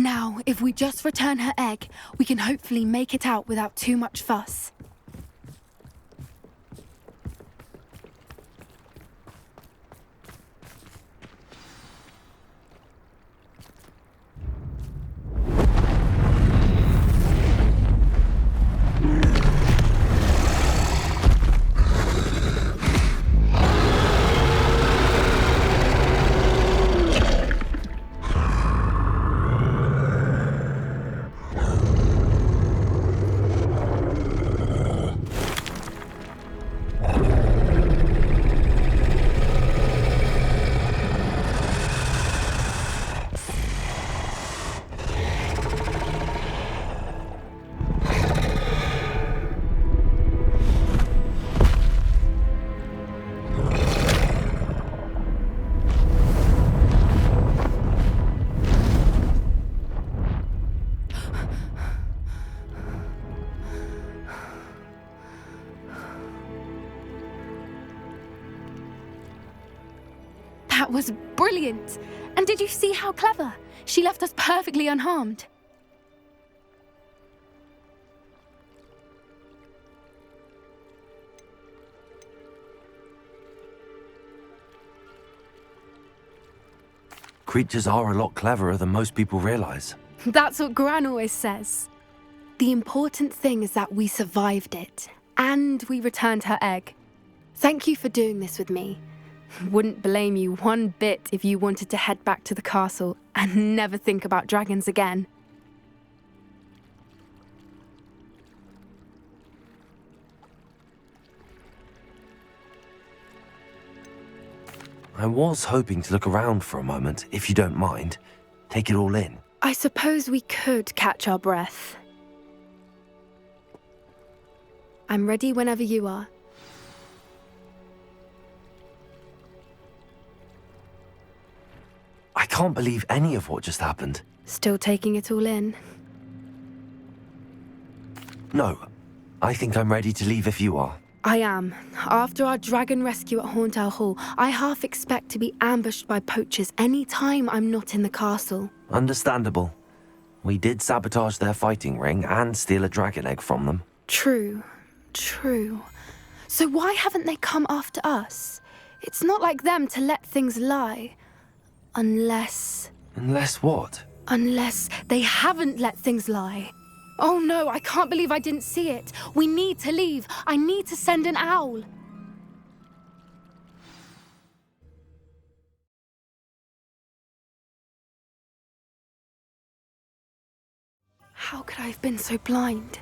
Now, if we just return her egg, we can hopefully make it out without too much fuss. That was brilliant! And did you see how clever? She left us perfectly unharmed. Creatures are a lot cleverer than most people realize. That's what Gran always says. The important thing is that we survived it, and we returned her egg. Thank you for doing this with me. Wouldn't blame you one bit if you wanted to head back to the castle and never think about dragons again. I was hoping to look around for a moment, if you don't mind. Take it all in. I suppose we could catch our breath. I'm ready whenever you are. I can't believe any of what just happened. Still taking it all in? No, I think I'm ready to leave if you are. I am. After our dragon rescue at Hauntowl Hall, I half expect to be ambushed by poachers any time I'm not in the castle. Understandable. We did sabotage their fighting ring and steal a dragon egg from them. True. So why haven't they come after us? It's not like them to let things lie. Unless what? Unless they haven't let things lie. Oh no, I can't believe I didn't see it. We need to leave. I need to send an owl. How could I have been so blind?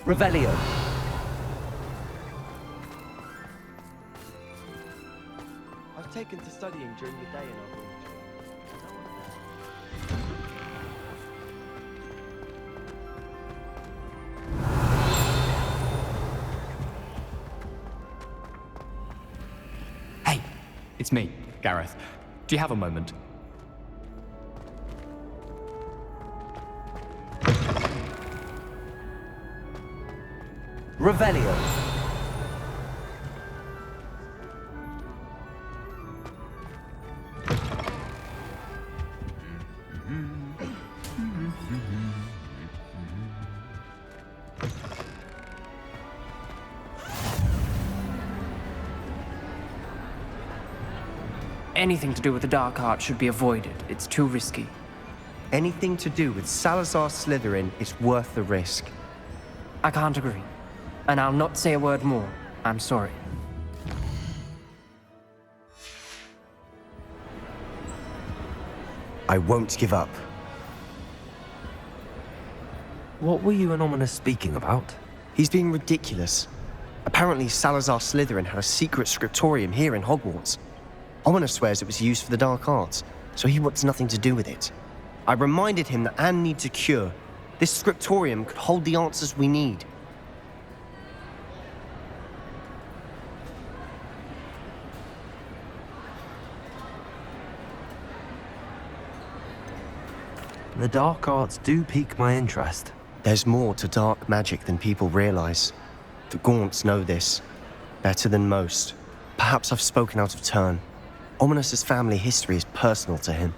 Revelio. I've taken to studying during the day in our dormitory. Hey, it's me, Gareth. Do you have a moment? Revelio. Anything to do with the dark arts should be avoided. It's too risky. Anything to do with Salazar Slytherin is worth the risk. I can't agree. And I'll not say a word more. I'm sorry. I won't give up. What were you and Ominous speaking about? He's being ridiculous. Apparently Salazar Slytherin had a secret scriptorium here in Hogwarts. Ominous swears it was used for the dark arts, so he wants nothing to do with it. I reminded him that Anne needs a cure. This scriptorium could hold the answers we need. The dark arts do pique my interest. There's more to dark magic than people realize. The Gaunts know this better than most. Perhaps I've spoken out of turn. Ominous's family history is personal to him.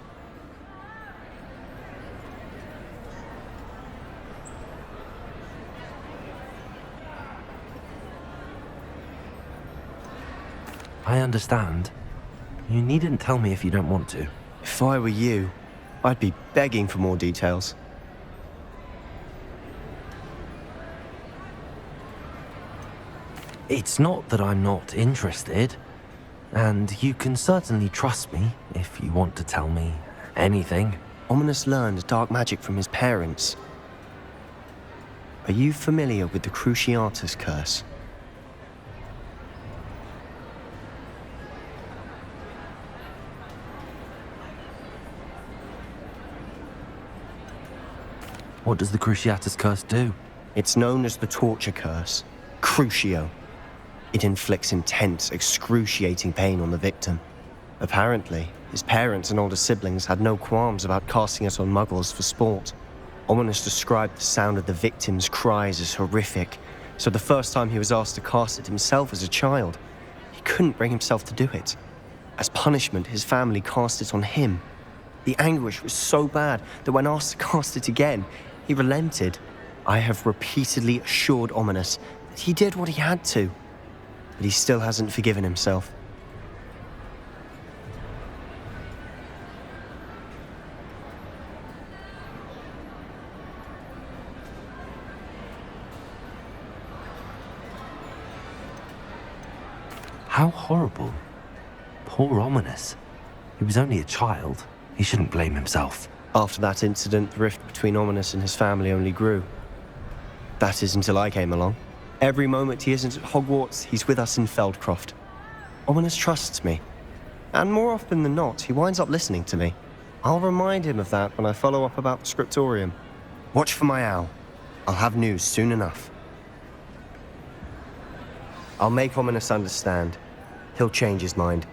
I understand. You needn't tell me if you don't want to. If I were you, I'd be begging for more details. It's not that I'm not interested, and you can certainly trust me if you want to tell me anything. Ominous learned dark magic from his parents. Are you familiar with the Cruciatus curse? What does the Cruciatus curse do? It's known as the torture curse, Crucio. It inflicts intense, excruciating pain on the victim. Apparently, his parents and older siblings had no qualms about casting it on muggles for sport. Ominous described the sound of the victim's cries as horrific, so the first time he was asked to cast it himself as a child, he couldn't bring himself to do it. As punishment, his family cast it on him. The anguish was so bad that when asked to cast it again, he relented. I have repeatedly assured Ominous that he did what he had to, but he still hasn't forgiven himself. How horrible. Poor Ominous. He was only a child. He shouldn't blame himself. After that incident, the rift between Ominous and his family only grew. That is until I came along. Every moment he isn't at Hogwarts, he's with us in Feldcroft. Ominous trusts me. And more often than not, he winds up listening to me. I'll remind him of that when I follow up about the scriptorium. Watch for my owl. I'll have news soon enough. I'll make Ominous understand. He'll change his mind.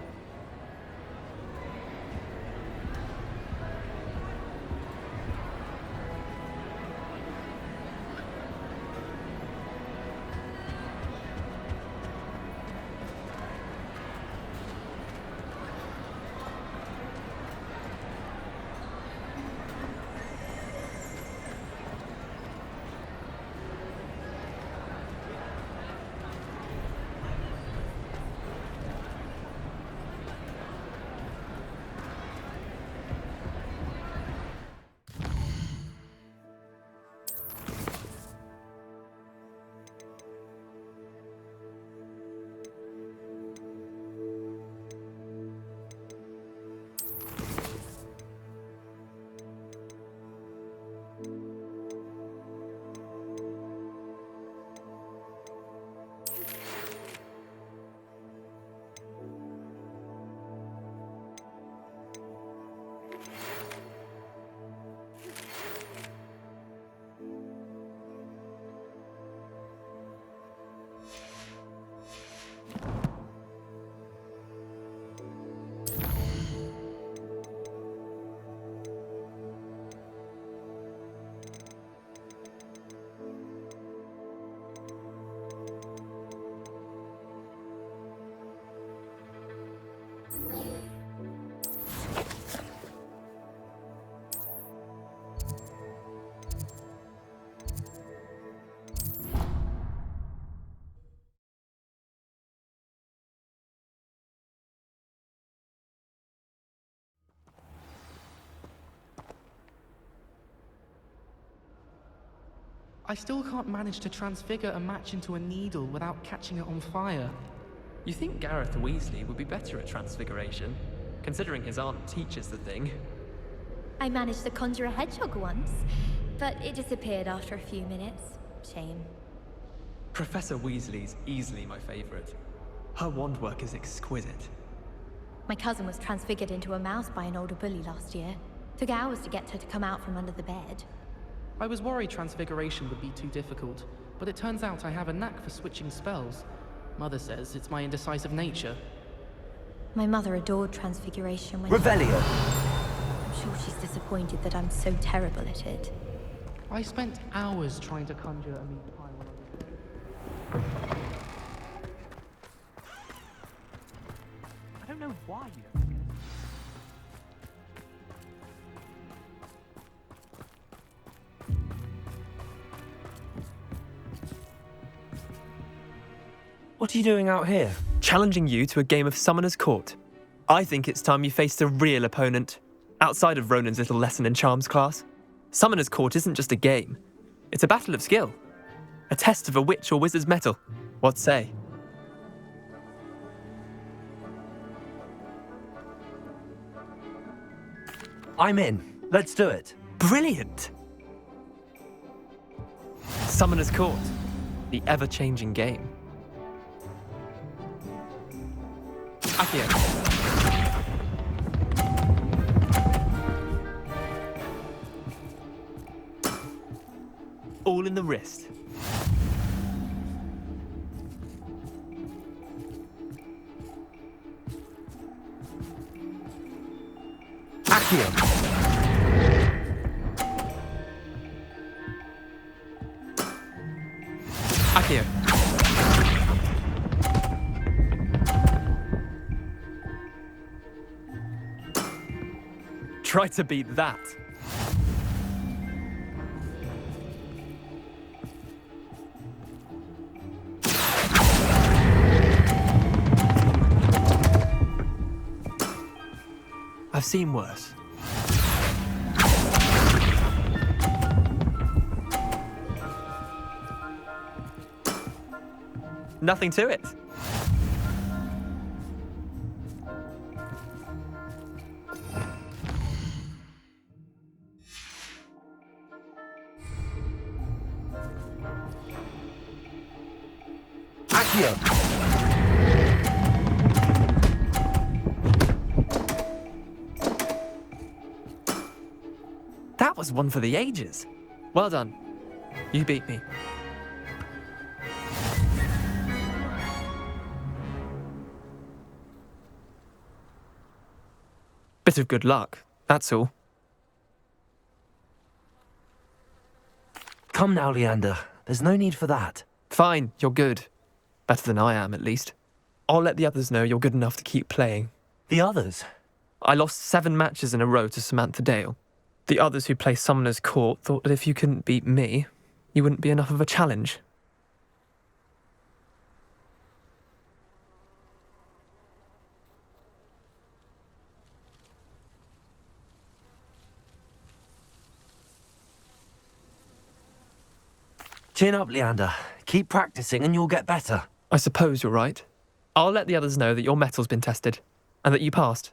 I still can't manage to transfigure a match into a needle without catching it on fire. You think Gareth Weasley would be better at transfiguration, considering his aunt teaches the thing? I managed to conjure a hedgehog once, but it disappeared after a few minutes. Shame. Professor Weasley's easily my favourite. Her wand work is exquisite. My cousin was transfigured into a mouse by an older bully last year. Took hours to get her to come out from under the bed. I was worried transfiguration would be too difficult, but it turns out I have a knack for switching spells. Mother says it's my indecisive nature. My mother adored transfiguration when Revelio! I'm sure she's disappointed that I'm so terrible at it. I spent hours trying to conjure a meat pie when I was there. I don't know why you don't get it. What are you doing out here? Challenging you to a game of Summoner's Court. I think it's time you faced a real opponent, outside of Ronan's little lesson in charms class. Summoner's Court isn't just a game. It's a battle of skill. A test of a witch or wizard's mettle. What say? I'm in. Let's do it. Brilliant! Summoner's Court. The ever-changing game. Accio. All in the wrist. Accio. Accio. Try to beat that. I've seen worse. Nothing to it. Accio. That was one for the ages. Well done. You beat me. Bit of good luck, that's all. Come now, Leander. There's no need for that. Fine, you're good. Better than I am, at least. I'll let the others know you're good enough to keep playing. The others? I lost 7 matches in a row to Samantha Dale. The others who play Summoner's Court thought that if you couldn't beat me, you wouldn't be enough of a challenge. Chin up, Leander. Keep practicing and you'll get better. I suppose you're right. I'll let the others know that your metal's been tested, and that you passed.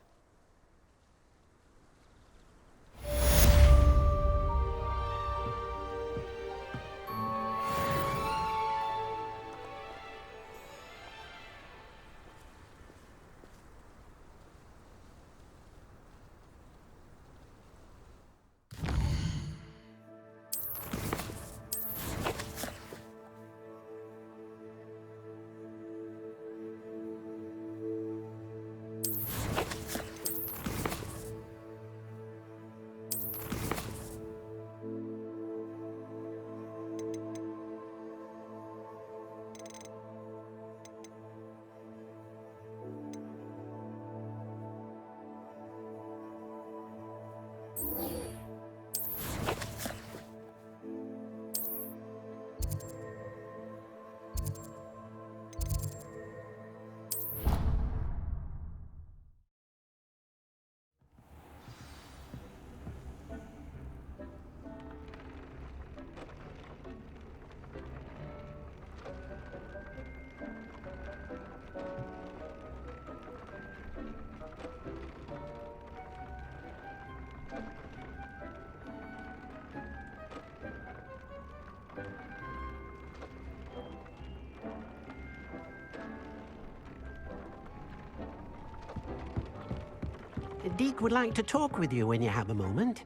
The Deek would like to talk with you when you have a moment.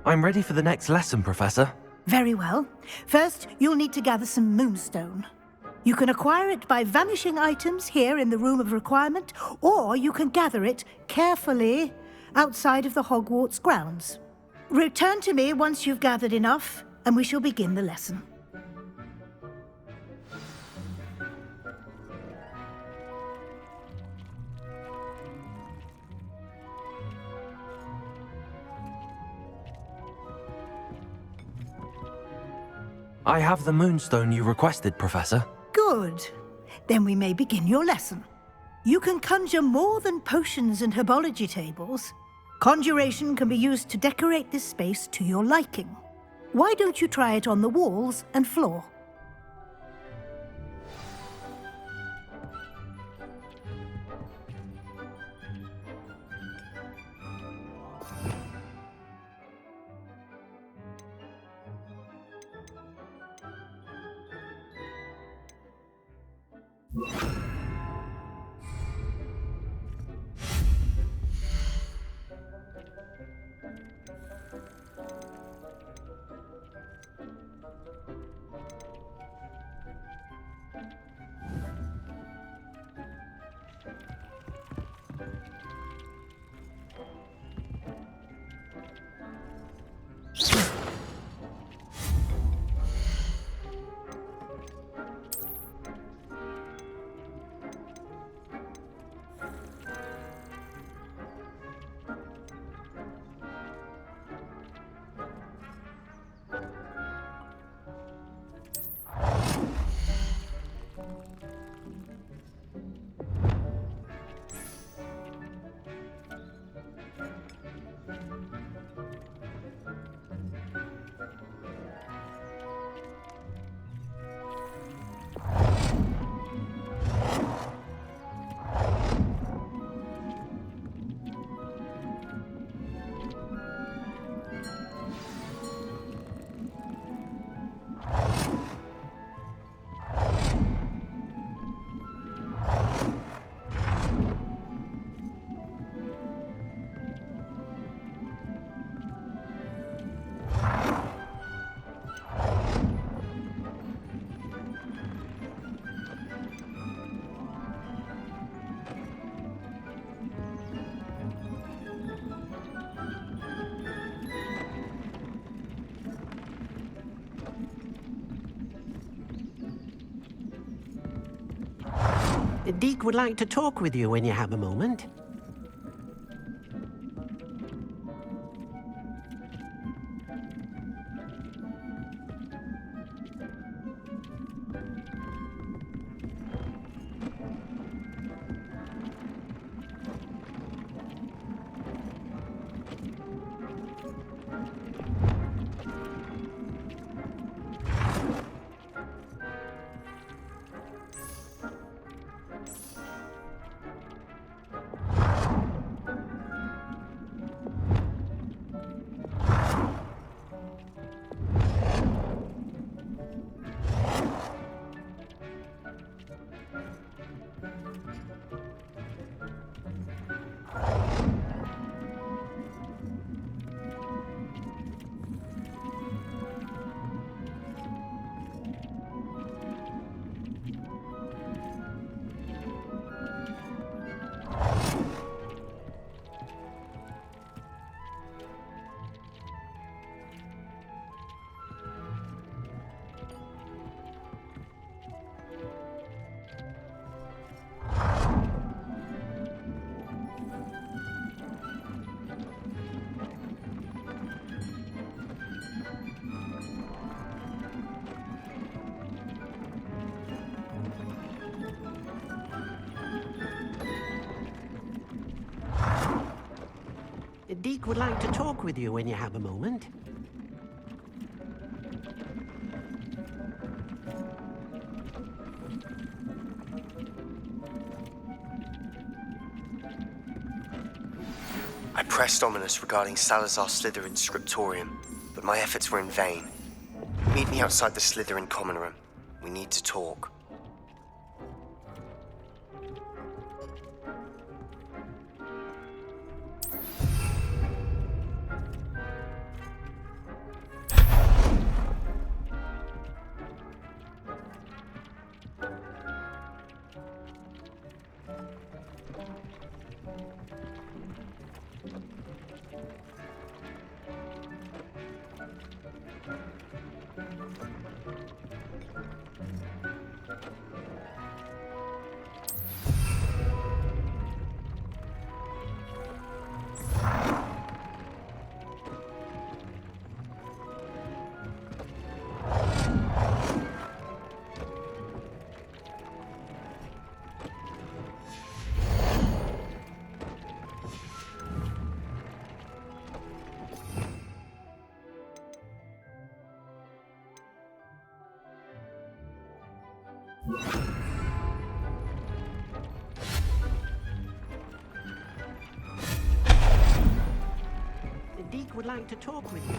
I'm ready for the next lesson, Professor. Very well. First, you'll need to gather some moonstone. You can acquire it by vanishing items here in the Room of Requirement, or you can gather it carefully outside of the Hogwarts grounds. Return to me once you've gathered enough, and we shall begin the lesson. I have the moonstone you requested, Professor. Good. Then we may begin your lesson. You can conjure more than potions and herbology tables. Conjuration can be used to decorate this space to your liking. Why don't you try it on the walls and floor? The Deek would like to talk with you when you have a moment. The Deek would like to talk with you when you have a moment. I pressed Ominous regarding Salazar Slytherin's scriptorium, but my efforts were in vain. Meet me outside the Slytherin common room. We need to talk. The Deek would like to talk with you.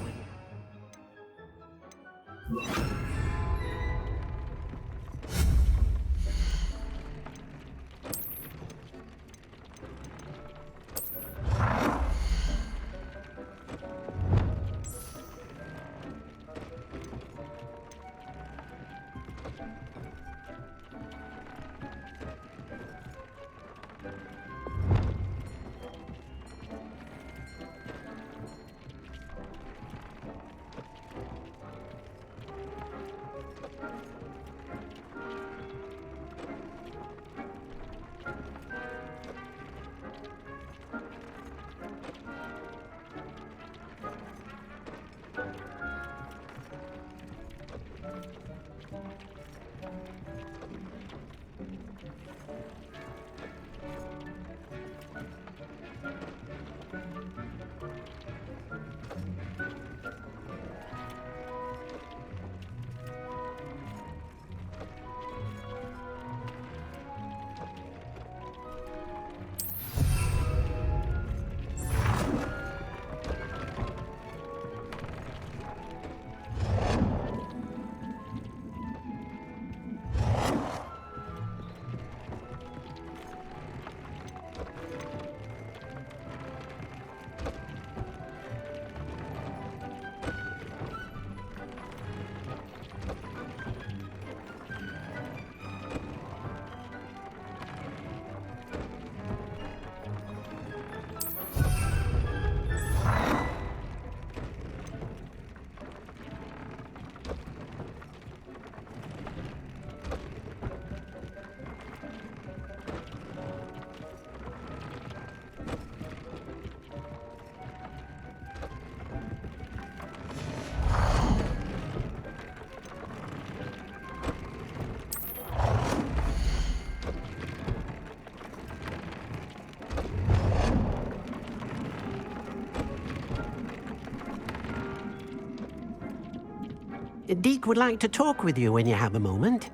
The Deek would like to talk with you when you have a moment.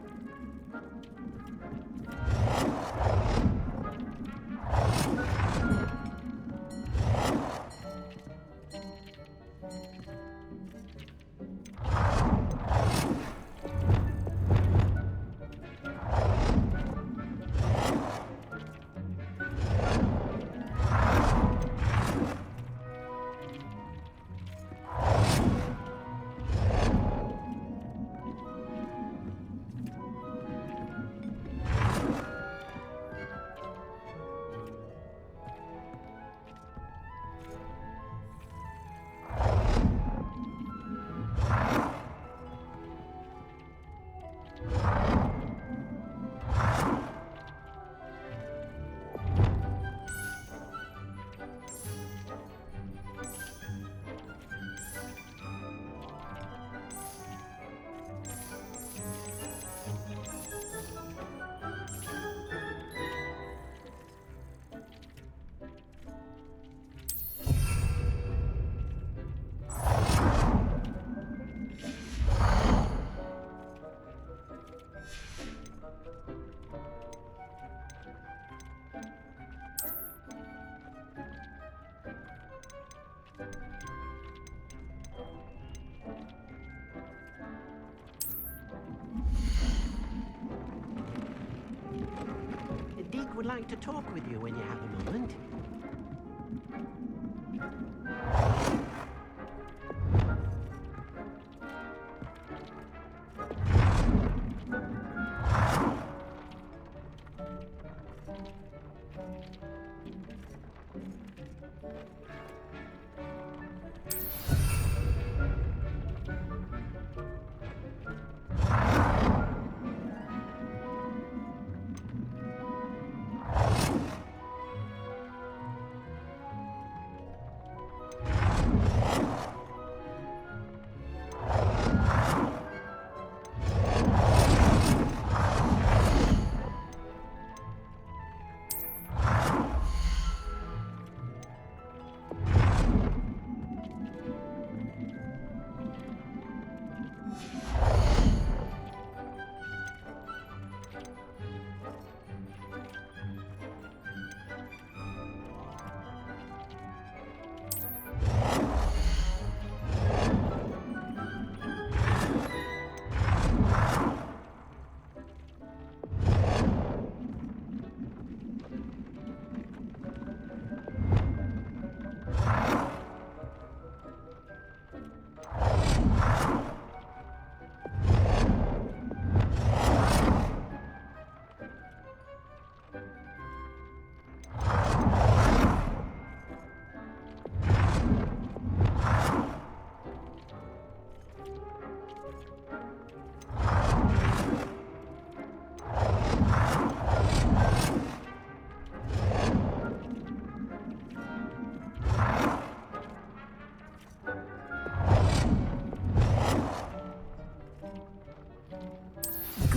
The Deek would like to talk with you when you have a moment.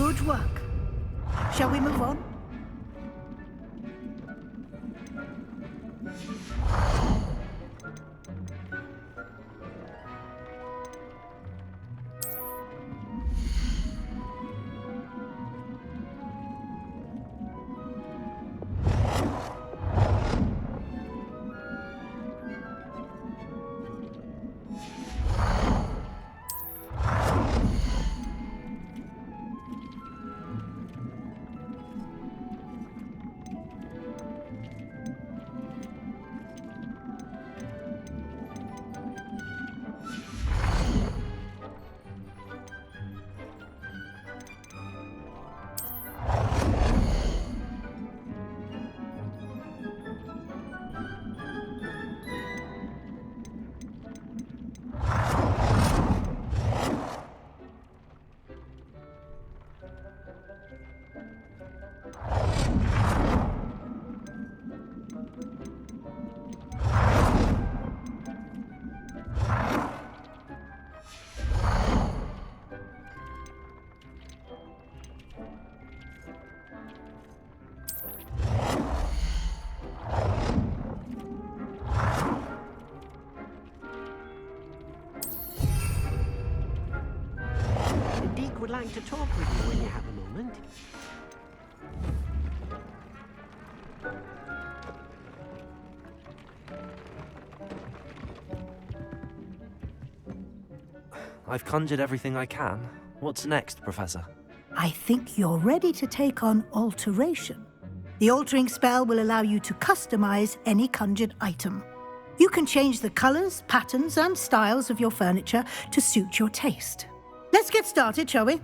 Good work. Shall we move on? The Deke would like to talk with you when you have a moment. I've conjured everything I can. What's next, Professor? I think you're ready to take on alteration. The altering spell will allow you to customize any conjured item. You can change the colors, patterns, and styles of your furniture to suit your taste. Let's get started, shall we?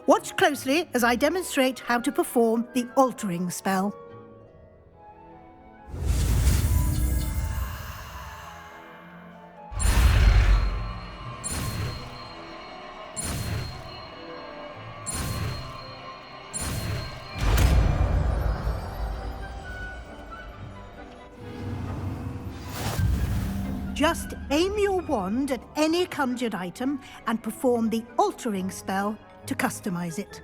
Watch closely as I demonstrate how to perform the altering spell. Just aim your wand at any conjured item and perform the altering spell to customize it.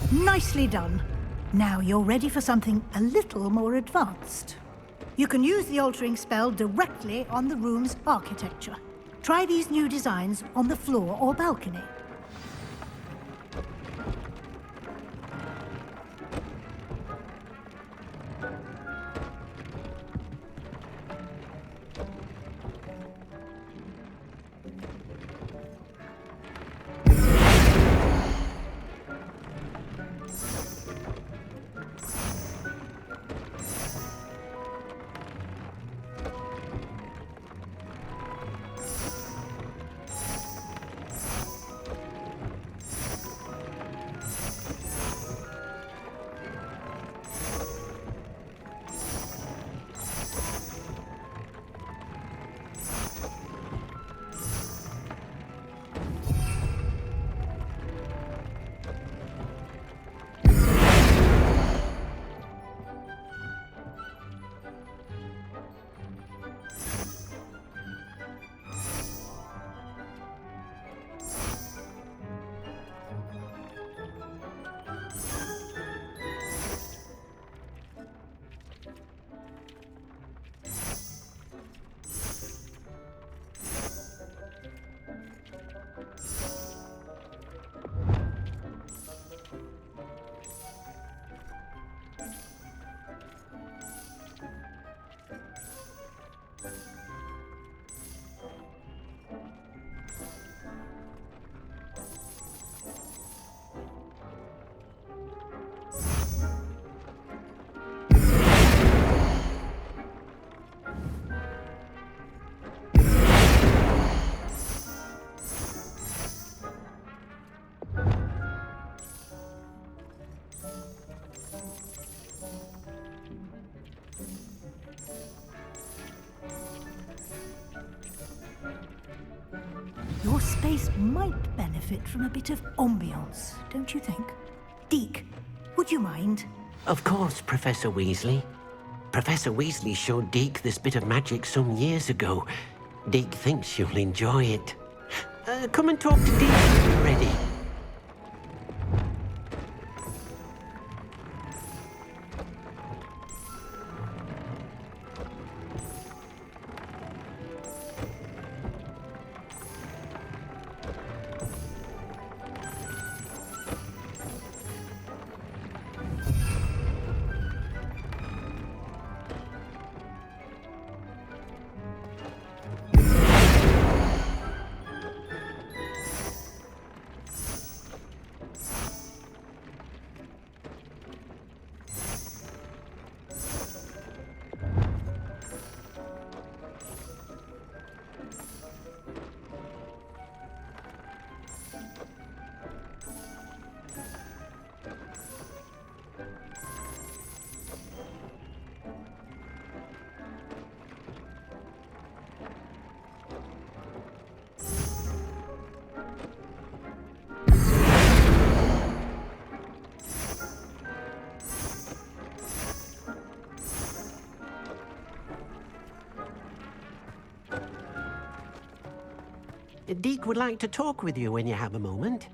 Nicely done. Now you're ready for something a little more advanced. You can use the altering spell directly on the room's architecture. Try these new designs on the floor or balcony. Your space might benefit from a bit of ambiance, don't you think? Deke, would you mind? Of course, Professor Weasley. Professor Weasley showed Deke this bit of magic some years ago. Deke thinks you'll enjoy it. Come and talk to Deke when you're ready. Deke would like to talk with you when you have a moment.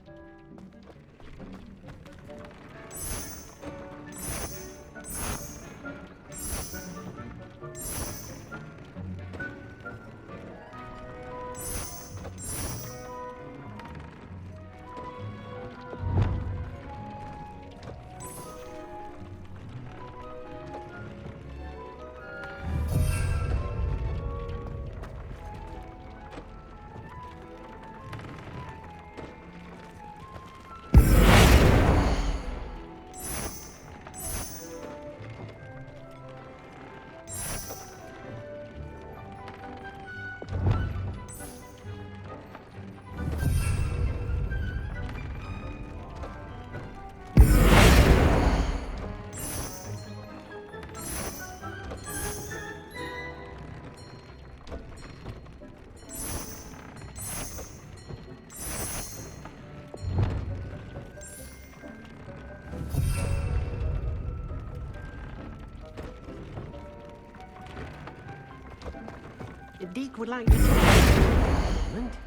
Deke would like to talk with you for a moment.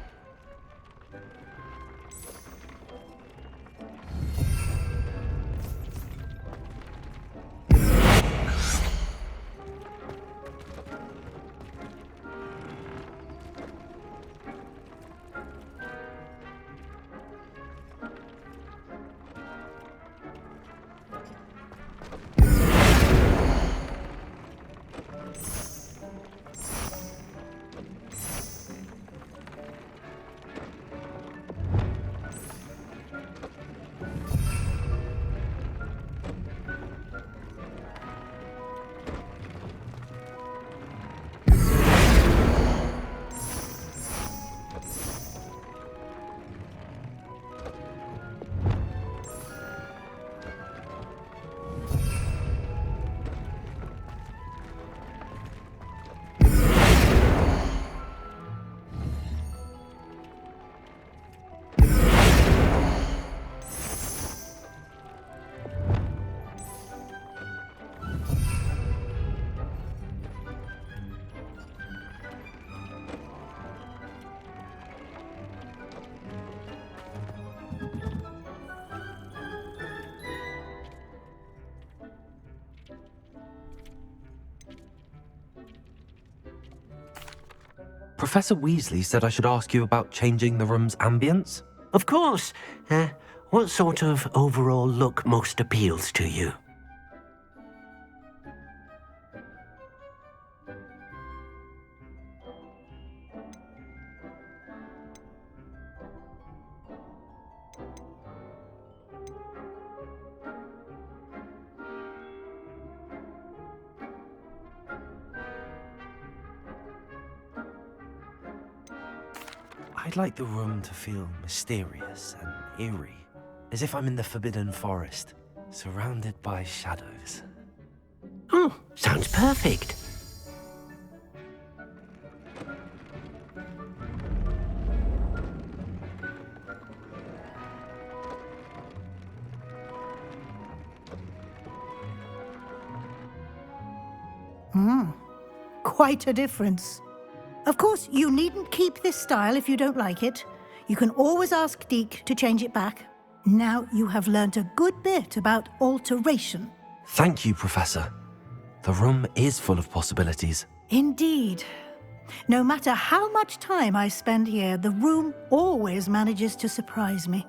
Professor Weasley said I should ask you about changing the room's ambience? Of course. What sort of overall look most appeals to you? I'd like the room to feel mysterious and eerie, as if I'm in the Forbidden Forest, surrounded by shadows. Oh, sounds perfect. Quite a difference. Of course, you needn't keep this style if you don't like it. You can always ask Deke to change it back. Now you have learnt a good bit about alteration. Thank you, Professor. The room is full of possibilities. Indeed. No matter how much time I spend here, the room always manages to surprise me.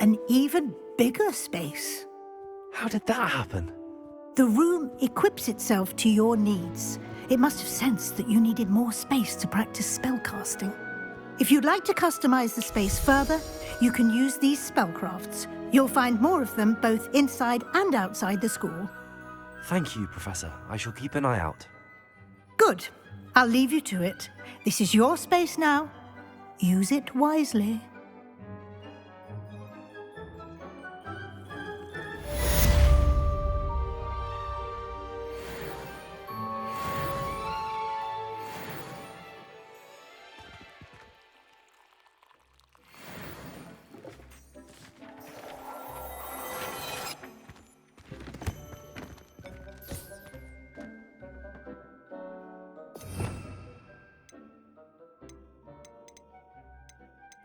An even bigger space. How did that happen? The room equips itself to your needs. It must have sensed that you needed more space to practice spellcasting. If you'd like to customize the space further, you can use these spellcrafts. You'll find more of them both inside and outside the school. Thank you, Professor. I shall keep an eye out. Good. I'll leave you to it. This is your space now. Use it wisely.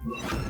You